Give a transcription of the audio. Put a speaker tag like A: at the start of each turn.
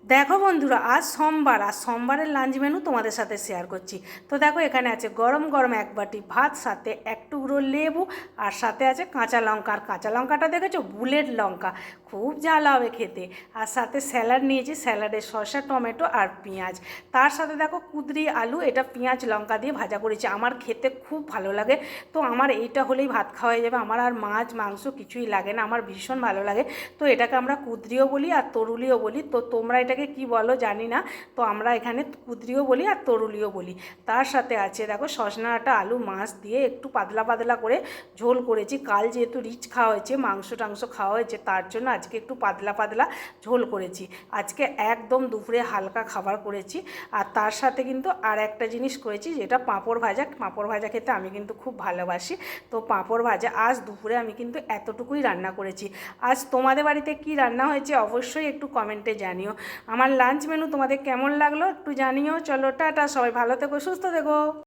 A: দেখো বন্ধুরা, আজ সোমবার, আর সোমবারের লাঞ্চ মেনু তোমাদের সাথে শেয়ার করছি। তো দেখো, এখানে আছে গরম গরম এক বাটি ভাত, সাথে এক টুকরো লেবু, আর সাথে আছে কাঁচা লঙ্কা। আর কাঁচা লঙ্কাটা দেখেছো, বুলেট লঙ্কা, খুব ঝাল হবে খেতে। আর সাথে স্যালাড নিয়েছি, স্যালাডে শসা, টমেটো আর পেঁয়াজ। তার সাথে দেখো কুঁদরি আলু, এটা পেঁয়াজ লঙ্কা দিয়ে ভাজা করেছি, আমার খেতে খুব ভালো লাগে। তো আমার এইটা হলেই ভাত খাওয়া হয়ে যাবে, আমার আর মাছ মাংস কিছুই লাগে না, আমার ভীষণ ভালো লাগে। তো এটাকে আমরা কুঁদরিও বলি আর তরুলিও বলি, তো তোমরা এটাকে কি বলো জানি না। তো আমরা এখানে কুঁদরিও বলি আর তরুলিও বলি। তার সাথে আছে দেখো সজনা ডাঁটা, আলু, মাছ দিয়ে একটু পাতলা পাতলা করে ঝোল করেছি। কাল যেহেতু রিচ খাওয়া হয়েছে, মাংস টাংস খাওয়া হয়েছে, তার জন্য আজকে একটু পাতলা পাতলা ঝোল করেছি। আজকে একদম দুপুরে হালকা খাবার করেছি। আর তার সাথে কিন্তু আর একটা জিনিস করেছি, যেটা পাঁপড় ভাজা। পাঁপড় ভাজা খেতে আমি কিন্তু খুব ভালোবাসি। তো পাঁপড় ভাজা আজ দুপুরে আমি কিন্তু এতটুকুই রান্না করেছি। আজ তোমাদের বাড়িতে কি রান্না হয়েছে অবশ্যই একটু কমেন্টে জানিও। আমার লাঞ্চ মেনু তোমাদের কেমন লাগলো একটু জানিও। চলো টাটা, সবাই ভালো থেকো, সুস্থ থেকো।